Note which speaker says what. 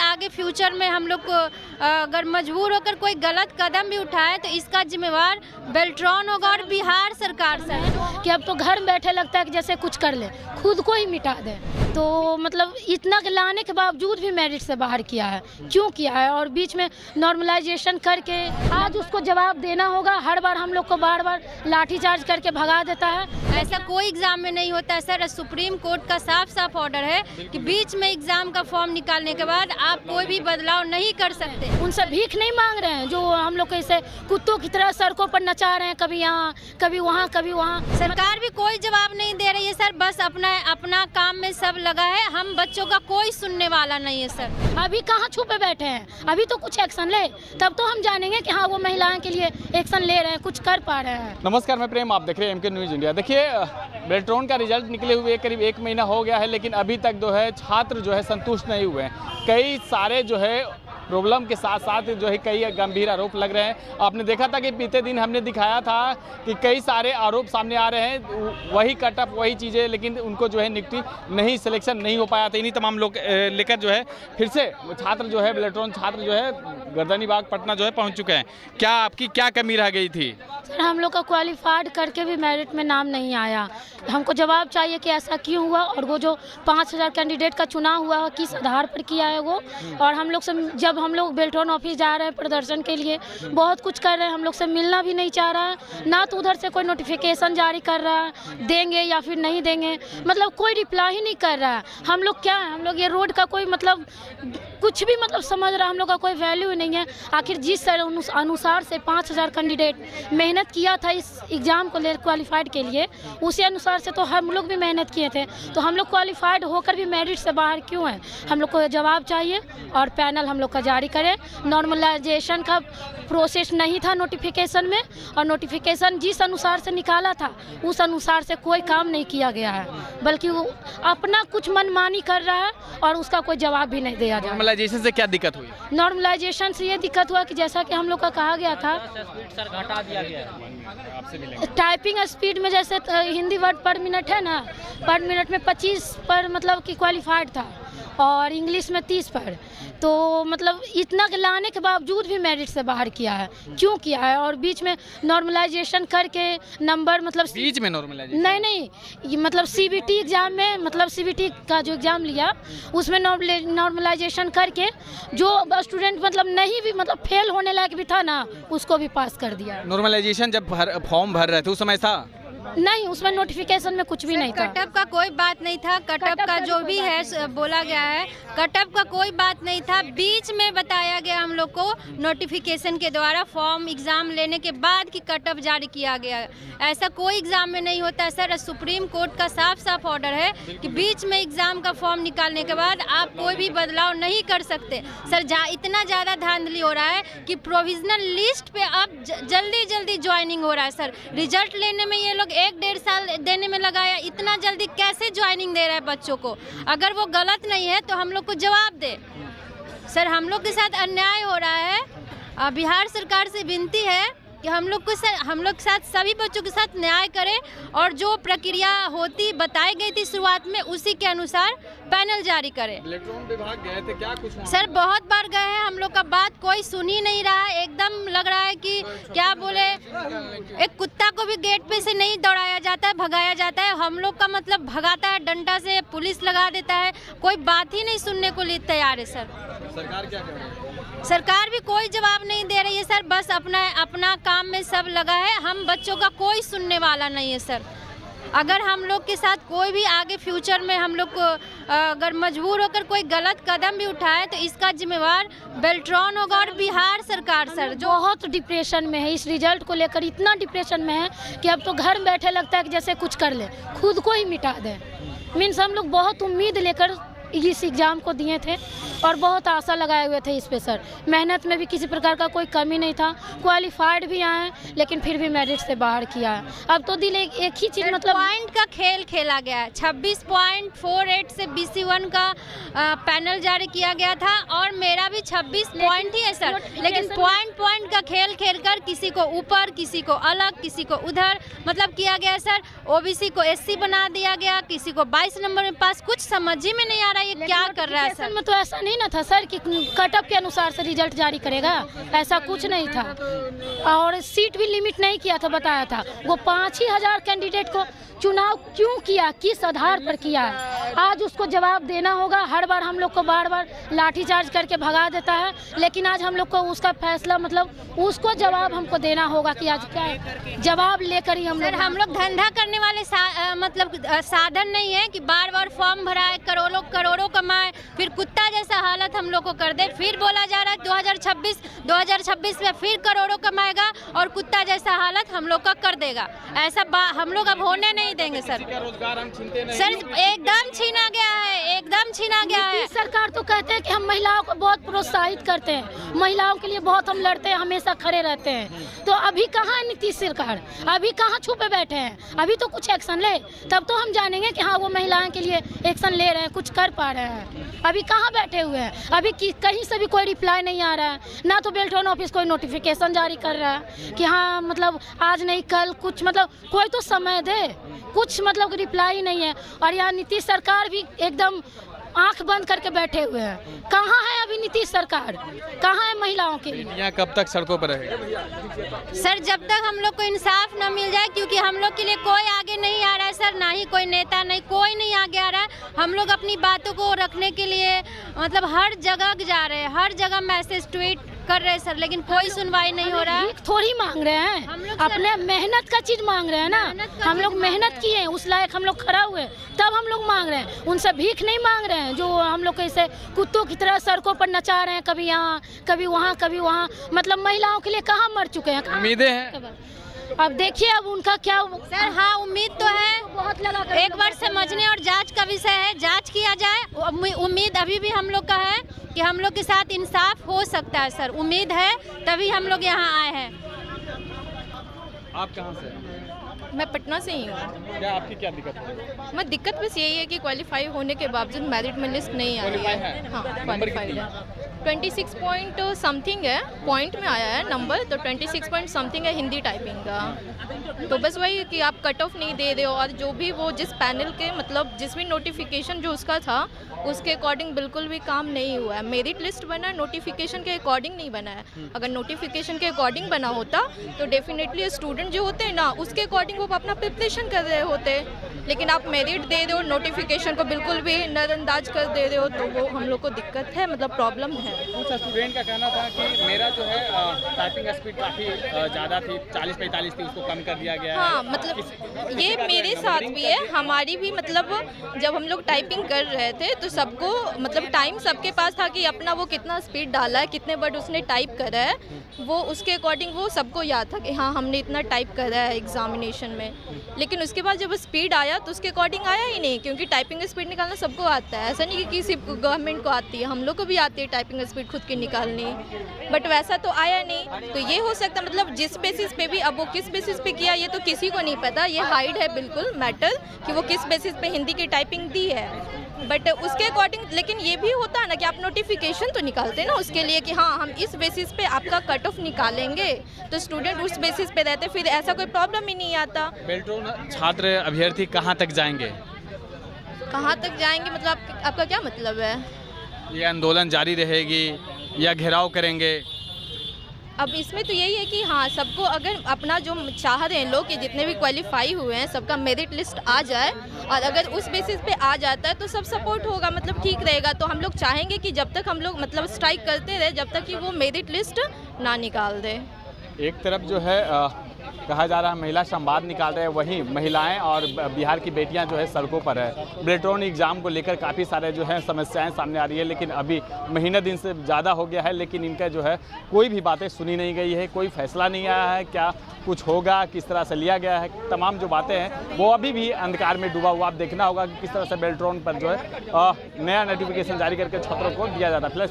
Speaker 1: आगे फ्यूचर में हम लोग को अगर मजबूर होकर कोई गलत कदम भी उठाए तो इसका जिम्मेवार बेल्ट्रॉन होगा और बिहार सरकार से है
Speaker 2: कि अब तो घर बैठे लगता है कि जैसे कुछ कर ले, खुद को ही मिटा दे। तो मतलब इतना लाने के बावजूद भी मेरिट से बाहर किया है, क्यों किया है? और बीच में नॉर्मलाइजेशन करके आज उसको जवाब देना होगा। हर बार हम लोग को बार बार लाठीचार्ज करके भगा देता है।
Speaker 1: ऐसा कोई एग्जाम में नहीं होता है सर। सुप्रीम कोर्ट का साफ साफ ऑर्डर है कि बीच में एग्जाम का फॉर्म निकालने के बाद आप कोई भी बदलाव नहीं कर सकते।
Speaker 2: उनसे भीख नहीं मांग रहे हैं जो हम लोग को ऐसे कुत्तों की तरह सड़कों पर नचा रहे हैं, कभी यहाँ कभी वहाँ कभी वहाँ।
Speaker 1: सरकार भी कोई जवाब नहीं दे रही है सर, बस अपना काम में सब लगा है। हम बच्चों का कोई सुनने वाला नहीं है सर।
Speaker 2: अभी कहाँ छुपे बैठे हैं? अभी तो कुछ एक्शन ले, तब तो हम जानेंगे कि हाँ वो महिलाओं के लिए एक्शन ले रहे हैं, कुछ कर पा रहे हैं।
Speaker 3: नमस्कार, मैं प्रेम, आप देख रहे हैं एमके न्यूज़ इंडिया। देखिए, बेल्ट्रॉन का रिजल्ट निकले हुए करीब 1 महीना हो गया है, लेकिन अभी तक जो है छात्र जो है संतुष्ट नहीं हुए हैं। कई सारे जो है प्रॉब्लम के साथ साथ जो है कई गंभीर आरोप लग रहे हैं। आपने देखा था कि बीते दिन हमने दिखाया था कि कई सारे आरोप सामने आ रहे हैं, वही कटअप वही चीज़ें, लेकिन उनको जो है निकटी नहीं, सिलेक्शन नहीं हो पाया था। इन्हीं तमाम लोग लेकर जो है फिर से छात्र जो है बेल्ट्रॉन छात्र जो है गर्दनीबाग पटना जो है पहुंच चुके हैं। क्या आपकी क्या कमी रह गई थी?
Speaker 2: सर हम लोग का क्वालिफाइड करके भी मेरिट में नाम नहीं आया। हमको जवाब चाहिए कि ऐसा क्यों हुआ, और वो जो 5000 कैंडिडेट का चुनाव हुआ किस आधार पर किया है वो। और हम लोग से जब हम लोग बेल्ट्रॉन ऑफिस जा रहे हैं प्रदर्शन के लिए, बहुत कुछ कर रहे हैं, हम लोग से मिलना भी नहीं चाह रहा है। ना तो उधर से कोई नोटिफिकेशन जारी कर रहा है देंगे या फिर नहीं देंगे, मतलब कोई रिप्लाई ही नहीं कर रहा है। हम लोग क्या है, हम लोग ये रोड का कोई मतलब कुछ भी मतलब समझ रहा है, हम लोग का कोई वैल्यू ही नहीं है। आखिर जिस अनुसार से 5000 कैंडिडेट मेहनत किया था इस एग्ज़ाम को ले क्वालिफाइड के लिए, उसी अनुसार से तो हम लोग भी मेहनत किए थे। तो हम लोग क्वालिफाइड होकर भी मेरिट से बाहर क्यों हैं? हम लोग को जवाब चाहिए और पैनल हम लोग का जारी करे। नॉर्मलाइजेशन का प्रोसेस नहीं था नोटिफिकेशन में, और नोटिफिकेशन जिस अनुसार से निकाला था उस अनुसार से कोई काम नहीं किया गया है, बल्कि वो अपना कुछ मनमानी कर रहा है और उसका कोई जवाब भी नहीं दिया जा रहा।
Speaker 3: नॉर्मलाइजेशन से क्या दिक्कत हुई?
Speaker 2: नॉर्मलाइजेशन से ये दिक्कत हुआ कि जैसा कि हम लोग का कहा गया था, टाइपिंग स्पीड में जैसे हिंदी वर्ड पर मिनट है ना, पर मिनट में 25 पर मतलब कि क्वालिफाइड था, और इंग्लिश में 30 पर। तो मतलब इतना लाने के बावजूद भी मेरिट से बाहर किया है, क्यों किया है? और बीच में नॉर्मलाइजेशन करके नंबर मतलब
Speaker 3: बीच में नॉर्मलाइजेशन
Speaker 2: नहीं, ये मतलब सीबीटी एग्जाम में, मतलब सीबीटी का जो एग्जाम लिया उसमें नॉर्मलाइजेशन करके जो स्टूडेंट मतलब नहीं भी मतलब फेल होने लायक भी था ना, उसको भी पास कर दिया।
Speaker 3: नॉर्मलाइजेशन जब फॉर्म भर रहे थे उस समय था
Speaker 2: नहीं, उसमें नोटिफिकेशन में कुछ भी नहीं था।
Speaker 1: कटअप का कोई बात नहीं था। कटअप का जो भी है बोला गया है, कटअप का कोई बात नहीं था। बीच में बताया गया हम लोग को नोटिफिकेशन के द्वारा फॉर्म एग्जाम लेने के बाद कि कटअप जारी किया गया। ऐसा कोई एग्जाम में नहीं होता है सर। सुप्रीम कोर्ट का साफ साफ ऑर्डर है कि बीच में एग्जाम का फॉर्म निकालने के बाद आप कोई भी बदलाव नहीं कर सकते सर। इतना ज़्यादा धांधली हो रहा है कि प्रोविजनल लिस्ट पे अब जल्दी ज्वाइनिंग हो रहा है सर। रिजल्ट लेने में ये लोग 1-1.5 साल देने में लगाया, इतना जल्दी कैसे ज्वाइनिंग दे रहा है बच्चों को? अगर वो गलत नहीं है तो हम लोग को जवाब दे सर। हम लोग के साथ अन्याय हो रहा है। बिहार सरकार से विनती है कि हम लोग के साथ सभी बच्चों के साथ न्याय करें, और जो प्रक्रिया होती बताई गई थी शुरुआत में उसी के अनुसार पैनल जारी करें।
Speaker 3: इलेक्ट्रॉन विभाग गए थे क्या कुछ?
Speaker 1: सर बहुत बार गए हैं, हम लोग का बात कोई सुन ही नहीं रहा है। एकदम लग रहा है कि क्या बोले, एक कुत्ता को भी गेट पे से नहीं दौड़ाया जाता है, भगाया जाता है। हम लोग का मतलब भगाता है डंडा से, पुलिस लगा देता है, कोई बात ही नहीं सुनने को लिए तैयार है सर।
Speaker 3: सरकार क्या कर रही है?
Speaker 1: सरकार भी कोई जवाब नहीं दे रही है सर, बस अपना काम में सब लगा है। हम बच्चों का कोई सुनने वाला नहीं है सर। अगर हम लोग के साथ कोई भी आगे फ्यूचर में हम लोग को अगर मजबूर होकर कोई गलत कदम भी उठाए तो इसका जिम्मेवार बेल्ट्रॉन होगा और बिहार सरकार सर। जो
Speaker 2: बहुत डिप्रेशन में है, इस रिजल्ट को लेकर इतना डिप्रेशन में है कि अब तो घर बैठे लगता है कि जैसे कुछ कर ले, खुद को ही मिटा दे। मीन्स हम लोग बहुत उम्मीद लेकर इस एग्ज़ाम को दिए थे और बहुत आशा लगाए हुए थे इस पे सर। मेहनत में भी किसी प्रकार का कोई कमी नहीं था, क्वालिफाइड भी आए, लेकिन फिर भी मेरिट से बाहर किया है। अब तो दिल एक ही चीज़ मतलब
Speaker 1: पॉइंट का खेल खेला गया है। 26.48 से BC1 का पैनल जारी किया गया था और मेरा भी 26 पॉइंट ही है सर, लेकिन पॉइंट का खेल खेलकर किसी को ऊपर, किसी को अलग, किसी को उधर मतलब किया गया सर। OBC को SC बना दिया गया, किसी को 22 नंबर में पास, कुछ समझ ही में नहीं आ रहा रहा है ये क्या कर रहा है सर?
Speaker 2: में तो ऐसा नहीं ना था सर कि कटअप के अनुसार से रिजल्ट जारी करेगा, ऐसा कुछ नहीं था। और सीट भी लिमिट नहीं किया था, बताया था। वो 5,000 कैंडिडेट को चुनाव क्यों किया, किस आधार पर किया है, आज उसको जवाब देना होगा। हर बार हम लोग को बार लाठीचार्ज करके भगा देता है, लेकिन आज हम लोग को उसका फैसला मतलब उसको जवाब हमको देना होगा कि आज क्या है, जवाब लेकर ही हम
Speaker 1: लोग धंधा करने वाले मतलब साधन नहीं है कि बार बार फॉर्म भराए, करोड़ों कमाए, फिर कुत्ता जैसा हालत हम लोग को कर दे। फिर बोला जा रहा है 2026 में फिर करोड़ों कमाएगा और कुत्ता जैसा हालत हम लोग का कर देगा। ऐसा हम लोग अब होने नहीं देंगे सर।
Speaker 3: रोजगार हम छीनते नहीं।
Speaker 1: सर एकदम छीना गया है, एकदम छीना गया है।
Speaker 2: सरकार तो कहते हैं कि हम महिलाओं को बहुत प्रोत्साहित करते हैं, महिलाओं के लिए बहुत हम लड़ते हैं, हमेशा खड़े रहते हैं। तो अभी कहाँ है नीतीश सरकार, अभी कहाँ छुपे बैठे हैं? अभी तो कुछ एक्शन ले, तब तो हम जानेंगे कि हाँ वो महिलाओं के लिए एक्शन ले रहे हैं, कुछ कर पा रहे हैं। अभी कहाँ बैठे हुए हैं? अभी कहीं से भी कोई रिप्लाई नहीं आ रहा है, ना तो बेल्ट्रॉन ऑफिस कोई नोटिफिकेशन जारी कर रहा है कि हाँ मतलब आज नहीं कल कुछ, मतलब कोई तो समय दे, कुछ मतलब रिप्लाई नहीं है। और यहाँ नीतीश सरकार भी एकदम आंख बंद करके बैठे हुए हैं। कहाँ है अभी नीतीश सरकार, कहाँ है महिलाओं के लिए?
Speaker 3: यहाँ कब तक सड़कों पर रहेगा
Speaker 1: सर? जब तक हम लोग को इंसाफ न मिल जाए, क्योंकि हम लोग के लिए कोई आगे नहीं आ रहा है सर, ना ही कोई नेता, नहीं कोई नहीं आगे आ रहा है। हम लोग अपनी बातों को रखने के लिए मतलब हर जगह जा रहे हैं, हर जगह मैसेज ट्वीट कर रहे हैं सर, लेकिन कोई सुनवाई नहीं हो रहा है।
Speaker 2: थोड़ी मांग रहे हैं, अपने मेहनत का चीज मांग रहे हैं ना। हम लोग मेहनत किए, उस लायक हम लोग खड़ा हुए, तब हम लोग मांग रहे हैं। उनसे भीख नहीं मांग रहे हैं जो हम लोग ऐसे कुत्तों की तरह सड़कों पर नचा रहे हैं, कभी यहाँ कभी वहाँ कभी वहाँ। मतलब महिलाओं के लिए कहाँ मर चुके हैं?
Speaker 3: उम्मीदें हैं
Speaker 2: अब देखिए अब उनका क्या।
Speaker 1: सर हाँ उम्मीद तो है,
Speaker 2: बहुत लगा,
Speaker 1: एक बार समझने और जांच का विषय है, जांच किया जाए। उम्मीद अभी भी हम लोग का है कि हम लोग के साथ इंसाफ हो सकता है सर, उम्मीद है, तभी हम लोग यहाँ आए हैं।
Speaker 3: आप कहाँ से?
Speaker 4: मैं पटना से ही हूँ।
Speaker 3: क्या आपकी क्या दिक्कत है?
Speaker 4: मैं दिक्कत बस यही है कि क्वालिफाई होने के बावजूद मेरिट में लिस्ट नहीं आ रही है। हाँ क्वालिफाइड है, 26 पॉइंट समथिंग है, पॉइंट में आया है नंबर, तो 26 पॉइंट समथिंग है हिंदी टाइपिंग का। तो बस वही कि आप कट ऑफ नहीं दे रहे हो, और जो भी वो जिस पैनल के मतलब जिस भी नोटिफिकेशन जो उसका था उसके अकॉर्डिंग बिल्कुल भी काम नहीं हुआ है। मेरिट लिस्ट बना है, नोटिफिकेशन के अकॉर्डिंग नहीं बना है। अगर नोटिफिकेशन के अकॉर्डिंग बना होता तो डेफिनेटली स्टूडेंट जो होते हैं ना उसके अकॉर्डिंग वो अपना प्रिपरेशन कर रहे होते, लेकिन आप मेरिट दे रहे हो, नोटिफिकेशन को बिल्कुल भी नज़रअंदाज कर दे रहे हो, तो वो हम लोग को दिक्कत है, मतलब प्रॉब्लम है।
Speaker 3: कुछ स्टूडेंट का कहना था कि मेरा जो है टाइपिंग स्पीड काफ़ी ज़्यादा थी, 40-45 थी, उसको कम कर दिया गया है।
Speaker 4: हाँ मतलब ये मेरे साथ भी है, हमारी भी मतलब जब हम लोग टाइपिंग कर रहे थे तो सबको मतलब टाइम सबके पास था कि अपना वो कितना स्पीड डाला है, कितने वर्ड उसने टाइप करा है, वो उसके अकॉर्डिंग वो सबको याद था कि हाँ हमने इतना टाइप करा है एग्जामिनेशन में। लेकिन उसके बाद जब स्पीड आया तो उसके अकॉर्डिंग आया ही नहीं, क्योंकि टाइपिंग स्पीड निकालना सबको आता है, ऐसा नहीं कि किसी गवर्नमेंट को आती है, हम लोग को भी आती है टाइपिंग स्पीड खुद की निकालनी, बट वैसा तो आया नहीं। तो ये हो सकता मतलब जिस बेसिस पे भी, अब वो किस बेसिस पे किया ये तो किसी को नहीं पता, ये हाइड है बिल्कुल मैटर कि वो किस बेसिस पे हिंदी की टाइपिंग दी है, बट उसके अकॉर्डिंग। लेकिन ये भी होता है ना कि आप नोटिफिकेशन तो निकालते हैं ना उसके लिए कि हाँ हम इस बेसिस पे आपका कट ऑफ निकालेंगे, तो स्टूडेंट उस बेसिस पे रहते, फिर ऐसा कोई प्रॉब्लम ही नहीं आता।
Speaker 3: बेल्ट्रॉन छात्र अभ्यर्थी कहाँ तक जाएंगे?
Speaker 4: कहाँ तक जाएंगे मतलब आपका क्या मतलब है?
Speaker 3: ये आंदोलन जारी रहेगी या घेराव करेंगे?
Speaker 4: अब इसमें तो यही है कि हाँ सबको अगर अपना जो चाह रहे हैं लोग कि जितने भी क्वालिफाई हुए हैं सबका मेरिट लिस्ट आ जाए, और अगर उस बेसिस पे आ जाता है तो सब सपोर्ट होगा, मतलब ठीक रहेगा। तो हम लोग चाहेंगे कि जब तक हम लोग मतलब स्ट्राइक करते रहे जब तक कि वो मेरिट लिस्ट ना निकाल दे।
Speaker 3: एक तरफ जो है कहा जा रहा है महिला संवाद निकाल रहे हैं, वहीं महिलाएं और बिहार की बेटियां जो है सड़कों पर है। बेल्ट्रॉन एग्ज़ाम को लेकर काफ़ी सारे जो है समस्याएं सामने आ रही है, लेकिन अभी महीना दिन से ज़्यादा हो गया है, लेकिन इनका जो है कोई भी बातें सुनी नहीं गई है, कोई फैसला नहीं आया है, क्या कुछ होगा, किस तरह से लिया गया है, तमाम जो बातें हैं वो अभी भी अंधकार में डूबा हुआ। आप देखना होगा कि किस तरह से बेल्ट्रॉन पर जो है नया नोटिफिकेशन जारी करके छात्रों को दिया जाता है। फ्लैश